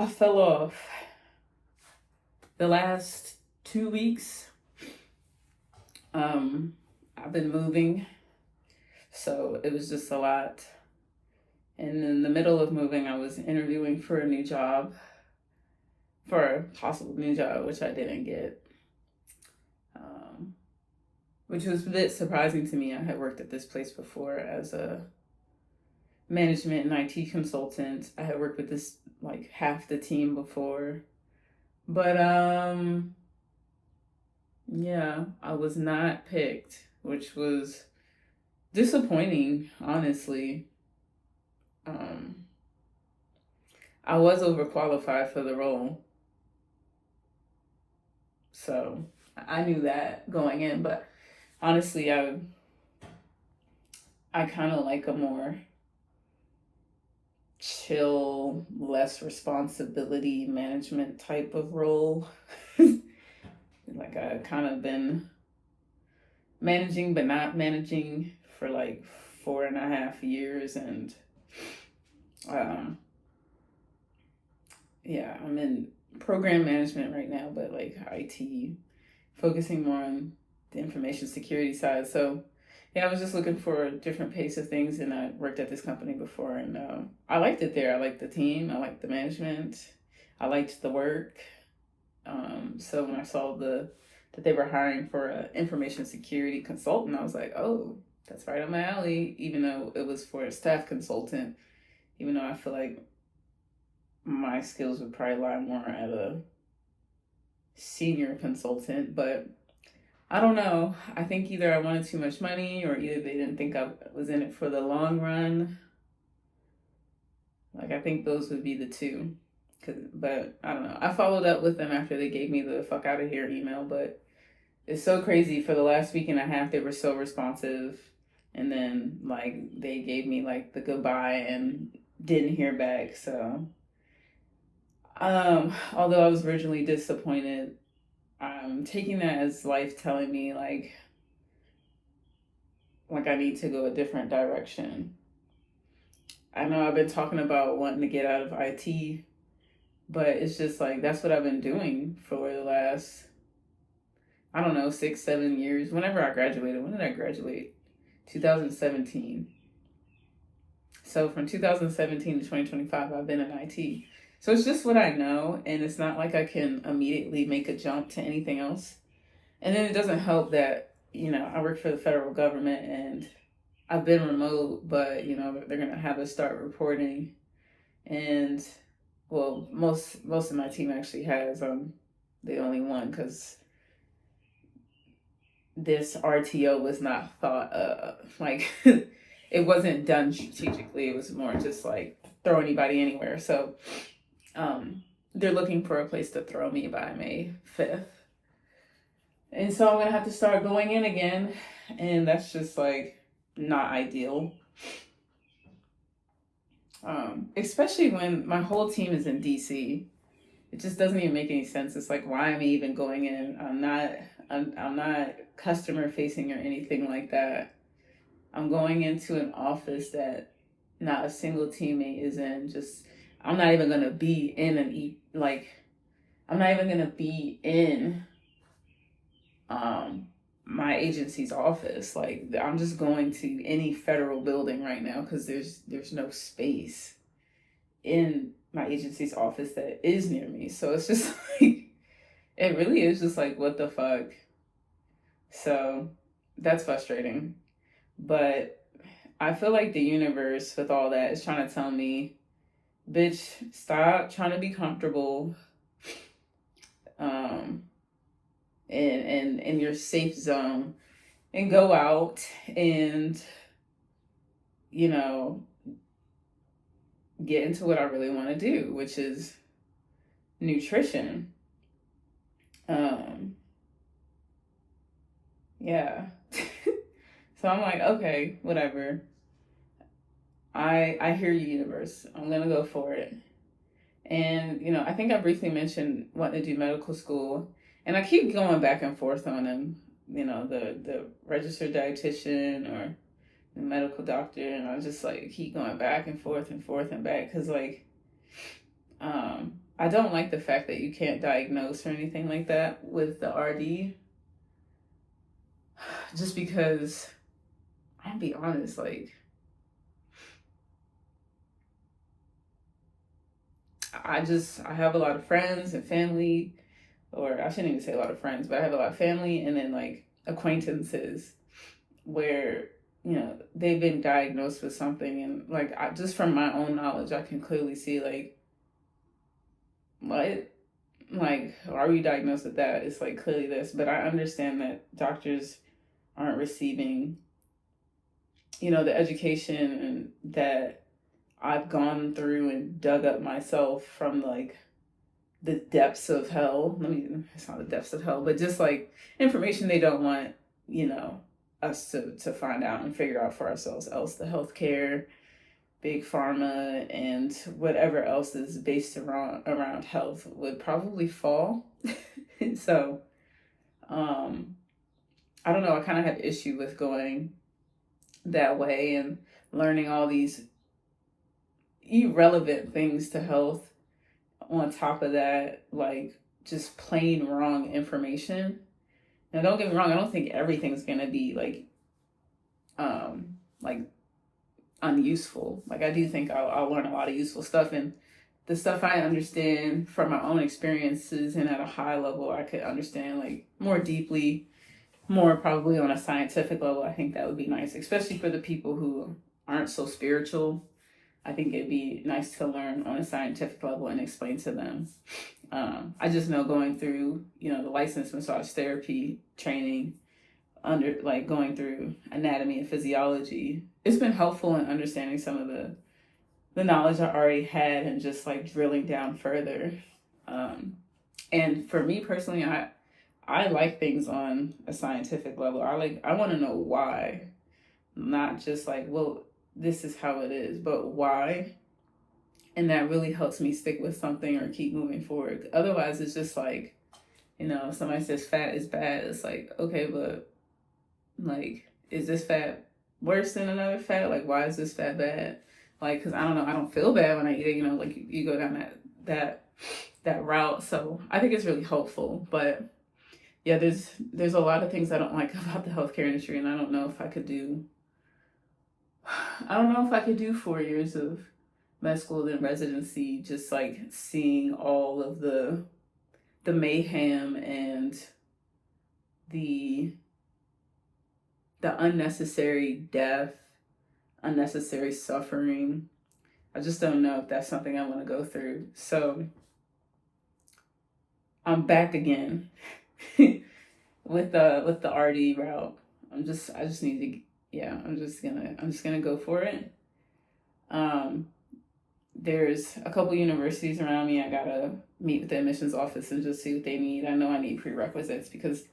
I fell off the last 2 weeks. I've been moving, so it was just a lot. And in the middle of moving, I was interviewing for a new job, for a possible new job, which I didn't get, which was a bit surprising to me. I had worked at this place before as a management and IT consultant. I had worked with this, like, half the team before. But yeah, I was not picked, which was disappointing, honestly. Um, I was overqualified for the role, so I knew that going in. But honestly, I kind of like a more chill, less responsibility management type of role. Like, I kind of been managing but not managing for like 4.5 years, and yeah, I'm in program management right now, but like IT, focusing more on the information security side. So yeah, I was just looking for a different pace of things, and I worked at this company before, and I liked it there. I liked the team, I liked the management, I liked the work. So when I saw that they were hiring for an information security consultant, I was like, oh, that's right up my alley. Even though it was for a staff consultant, even though I feel like my skills would probably lie more at a senior consultant, but I don't know. I think either I wanted too much money, or either they didn't think I was in it for the long run. Like, I think those would be the two. But I don't know. I followed up with them after they gave me the fuck out of here email, but it's so crazy. For the last week and a half, they were so responsive. And then, like, they gave me, like, the goodbye and didn't hear back. So, although I was originally disappointed, I'm taking that as life telling me, like I need to go a different direction. I know I've been talking about wanting to get out of IT, but it's just like that's what I've been doing for the last, I don't know, 6, 7 years. Whenever I graduated, when did I graduate? 2017. So from 2017 to 2025, I've been in IT. So it's just what I know, and it's not like I can immediately make a jump to anything else. And then it doesn't help that, I work for the federal government, and I've been remote, but, they're going to have us start reporting. And, well, most of my team actually has. The only one, because this RTO was not thought like, it wasn't done strategically. It was more just like throw anybody anywhere. So they're looking for a place to throw me by May 5th. And so I'm going to have to start going in again. And that's just like not ideal. Especially when my whole team is in DC. It just doesn't even make any sense. It's like, why am I even going in? I'm not customer facing or anything like that. I'm going into an office that not a single teammate is in. I'm not even gonna be in I'm not even gonna be in my agency's office. Like, I'm just going to any federal building right now because there's no space in my agency's office that is near me. So it's just like, it really is just like, what the fuck? So that's frustrating. But I feel like the universe with all that is trying to tell me, bitch, stop trying to be comfortable in your safe zone, and go out and, get into what I really want to do, which is nutrition. Yeah. So I'm like, okay, whatever. I hear you, universe. I'm gonna go for it. And I think I briefly mentioned wanting to do medical school, and I keep going back and forth on them. The registered dietitian or the medical doctor, and I just like keep going back and forth and back because, like, I don't like the fact that you can't diagnose or anything like that with the RD, just because I'll be honest, like, I have a lot of friends and family, or I shouldn't even say a lot of friends, but I have a lot of family and then like acquaintances where, they've been diagnosed with something, and like, just from my own knowledge, I can clearly see like, what? Like, why are you diagnosed with that? It's like clearly this, but I understand that doctors aren't receiving, the education and that I've gone through and dug up myself from like the depths of hell. It's not the depths of hell, but just like information they don't want, us to find out and figure out for ourselves. Else, the healthcare, big pharma, and whatever else is based around health would probably fall. So, I don't know. I kind of have issue with going that way and learning all these irrelevant things to health. On top of that, like, just plain wrong information. Now, don't get me wrong. I don't think everything's gonna be like unuseful. Like, I do think I'll learn a lot of useful stuff, and the stuff I understand from my own experiences and at a high level, I could understand like more deeply, more probably on a scientific level. I think that would be nice, especially for the people who aren't so spiritual. I think it'd be nice to learn on a scientific level and explain to them. I just know going through, the licensed massage therapy training, under like going through anatomy and physiology, it's been helpful in understanding some of the knowledge I already had and just like drilling down further. And for me personally, I like things on a scientific level. I want to know why, not just like, well, this is how it is, but why. And that really helps me stick with something or keep moving forward. Otherwise, it's just like, if somebody says fat is bad, it's like, okay, but like, is this fat worse than another fat? Like, why is this fat bad? Like, because I don't know, I don't feel bad when I eat it, like you go down that route. So I think it's really helpful. But yeah, there's a lot of things I don't like about the healthcare industry, and I don't know if I could do 4 years of med school then residency, just like seeing all of the mayhem and the unnecessary death, unnecessary suffering. I just don't know if that's something I want to go through. So I'm back again with the RD route. I just need to, yeah, I'm just gonna go for it. There's a couple universities around me. I gotta meet with the admissions office and just see what they need. I know I need prerequisites because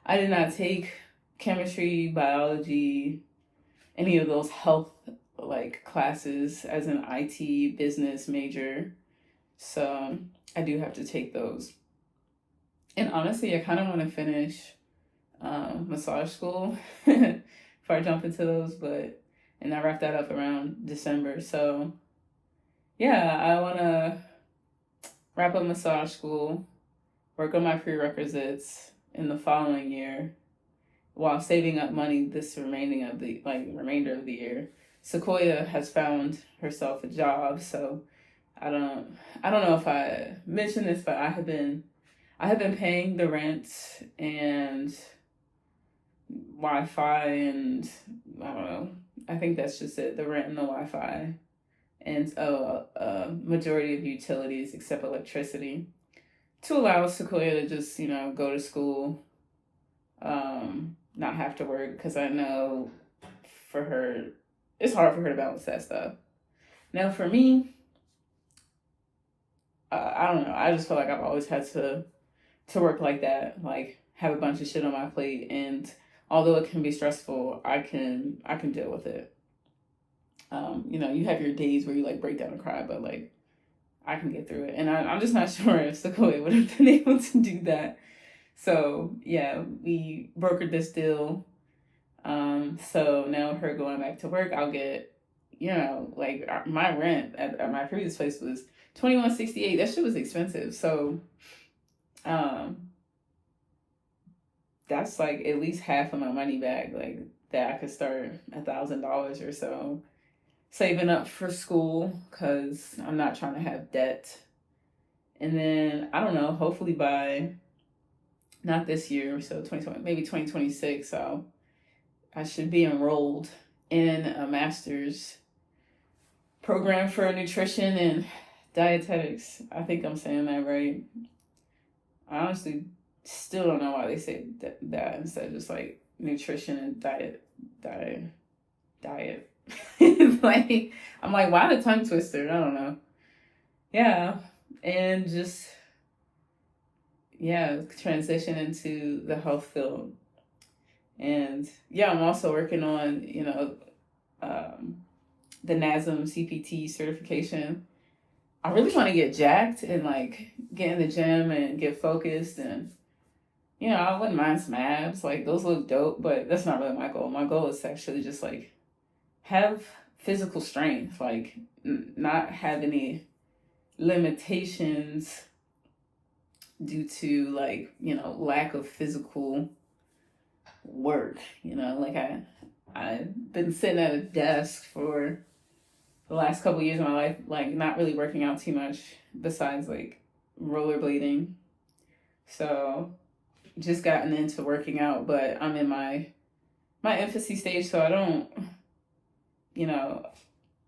I did not take chemistry, biology, any of those health like classes as an IT business major. So I do have to take those. And honestly, I kind of want to finish massage school before I jump into those, and I wrap that up around December. So yeah, I want to wrap up massage school, work on my prerequisites in the following year, while saving up money this remainder of the year. Sequoia has found herself a job, so I don't know if I mentioned this, but I have been paying the rent and Wi-Fi, and I don't know. I think that's just it, the rent and the Wi-Fi, and a majority of utilities except electricity, to allow Sequoia to just, go to school, not have to work, because I know for her, it's hard for her to balance that stuff. Now for me, I don't know. I just feel like I've always had to work like that, like have a bunch of shit on my plate, and although it can be stressful, I can deal with it. You have your days where you like break down and cry, but like I can get through it, and I'm just not sure if Sequoia would have been able to do that. So yeah, we brokered this deal. So now her going back to work, I'll get, like my rent at my previous place was $21.68. That shit was expensive. So that's like at least half of my money back, like that I could start $1,000 or so saving up for school, because I'm not trying to have debt. And then I don't know, hopefully by not this year, so 2020, maybe 2026, so I should be enrolled in a master's program for nutrition and dietetics. I think I'm saying that right. I honestly still don't know why they say that instead of just like nutrition and diet. Like, I'm like, why the tongue twister? I don't know. Yeah. And just, yeah, transition into the health field. And yeah, I'm also working on, the NASM CPT certification. I really want to get jacked and like get in the gym and get focused, and I wouldn't mind some abs. Like, those look dope, but that's not really my goal. My goal is to actually just like have physical strength, like not have any limitations due to like, lack of physical work. Like I've been sitting at a desk for the last couple of years of my life, like not really working out too much besides like rollerblading. So just gotten into working out, but I'm in my infancy stage, so I don't,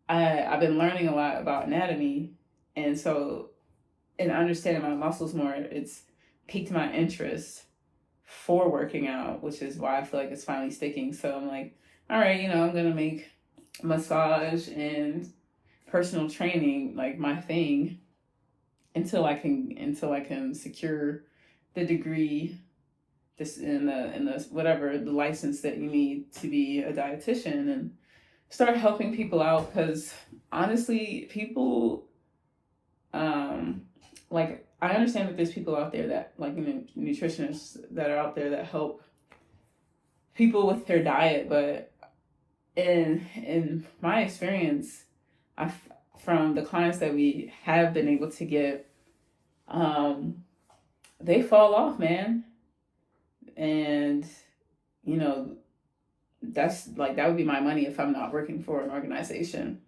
I've been learning a lot about anatomy, and so in understanding my muscles more, it's piqued my interest for working out, which is why I feel like it's finally sticking. So I'm like, all right, I'm gonna make massage and personal training like my thing until I can secure the degree, this in the whatever the license that you need to be a dietitian, and start helping people out. Because honestly, people, like, I understand that there's people out there that like, nutritionists that are out there that help people with their diet, but in my experience, from the clients that we have been able to get, they fall off, man. And that's like, that would be my money if I'm not working for an organization.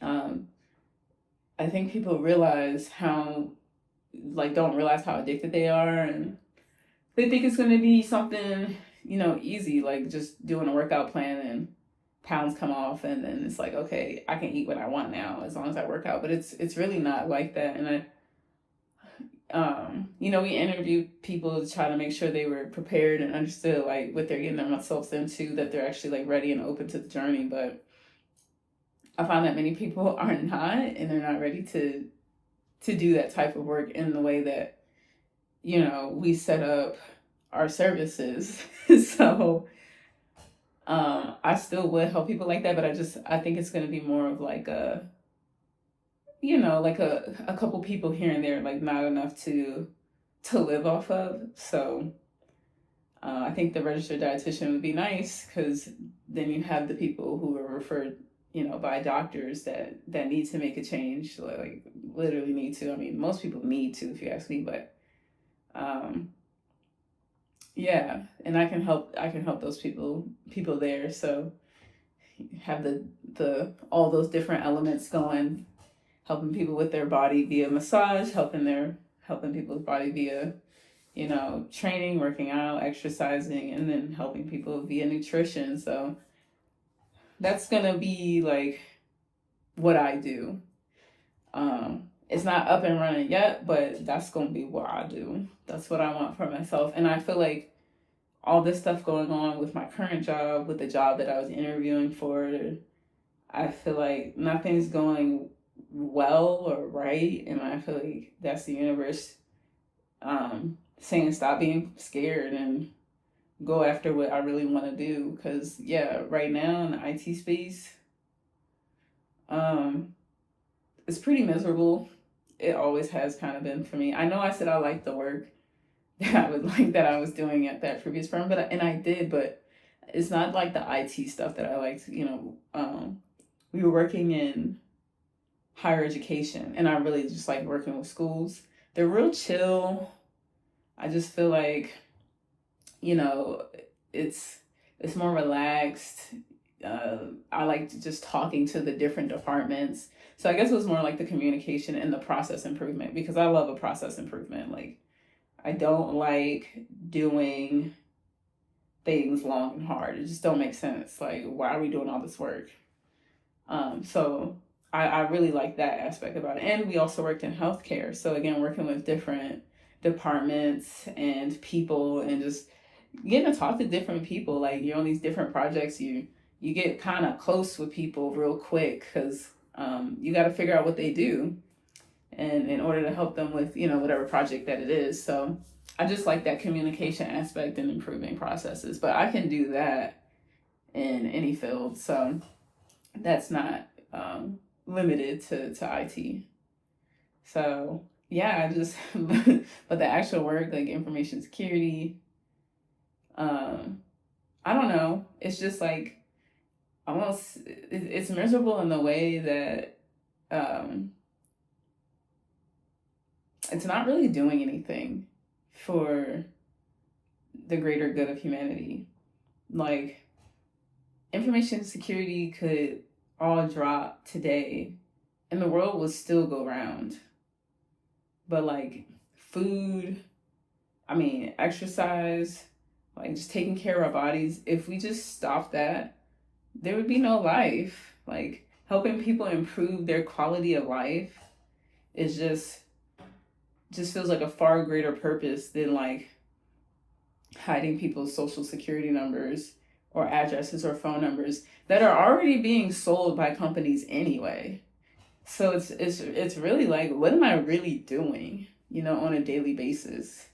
I think people realize don't realize how addicted they are, and they think it's going to be something, easy, like just doing a workout plan and pounds come off, and then it's like, okay, I can eat what I want now as long as I work out. But it's really not like that. And we interviewed people to try to make sure they were prepared and understood like what they're getting themselves into, that they're actually like ready and open to the journey. But I find that many people are not, and they're not ready to do that type of work in the way that, we set up our services. So I still would help people like that, but I think it's going to be more of like a couple people here and there, like not enough to live off of. So I think the registered dietitian would be nice, because then you have the people who are referred, by doctors that need to make a change, like literally need to. I mean, most people need to, if you ask me, but yeah, and I can help those people there. So have the all those different elements going, helping people with their body via massage, helping people's body via, training, working out, exercising, and then helping people via nutrition. So that's gonna be like what I do. It's not up and running yet, but that's gonna be what I do. That's what I want for myself. And I feel like all this stuff going on with my current job, with the job that I was interviewing for, I feel like nothing's going well or right, and I feel like that's the universe saying stop being scared and go after what I really want to do. Because right now in the IT space, it's pretty miserable. It always has kind of been for me. I know I said I liked the work that I was doing at that previous firm, and I did, but it's not like the IT stuff that I liked, we were working in higher education, and I really just like working with schools. They're real chill. I just feel like, you know, it's it's more relaxed. I like just talking to the different departments. So I guess it was more like the communication and the process improvement, because I love a process improvement. Like, I don't like doing things long and hard. It just don't make sense. Like, why are we doing all this work? So I really like that aspect about it. And we also worked in healthcare. So again, working with different departments and people, and just getting to talk to different people. Like, you're on these different projects, you get kind of close with people real quick, because you got to figure out what they do, and in order to help them with, whatever project that it is. So I just like that communication aspect and improving processes. But I can do that in any field. So that's not limited to IT. So yeah, I just, but the actual work, like information security, I don't know. It's just like, almost, it's miserable in the way that it's not really doing anything for the greater good of humanity. Like, information security could all drop today and the world would still go round. But like food, exercise, like just taking care of our bodies, if we just stop that, there would be no life. Like, helping people improve their quality of life is just feels like a far greater purpose than like hiding people's social security numbers or addresses or phone numbers that are already being sold by companies anyway. So it's really like, what am I really doing, on a daily basis?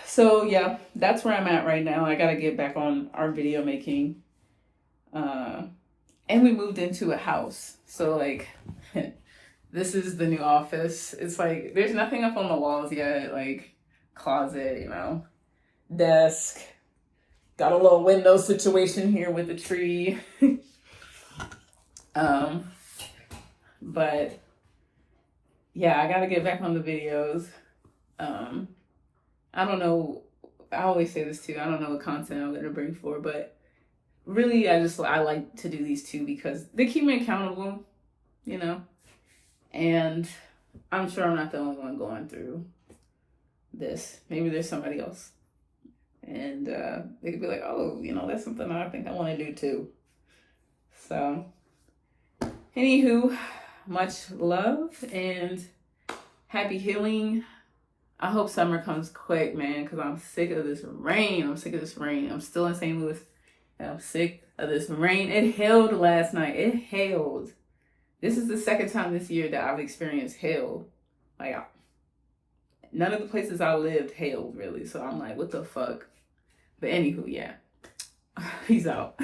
So yeah, that's where I'm at right now. I gotta get back on our video making. And we moved into a house. So like, this is the new office. It's like, there's nothing up on the walls yet, like closet, desk. Got a little window situation here with a tree. But yeah, I gotta get back on the videos. I don't know, I always say this too, I don't know what content I'm gonna bring for, but really I like to do these two because they keep me accountable, and I'm sure I'm not the only one going through this. Maybe there's somebody else, and they could be like, oh, that's something I think I want to do too. So anywho, much love and happy healing. I hope summer comes quick, man, because I'm sick of this rain. I'm still in St. Louis, and I'm sick of this rain. It hailed last night. It hailed. This is the second time this year that I've experienced hail. Like, none of the places I lived hailed, really. So I'm like, what the fuck? But anywho, yeah. Peace out.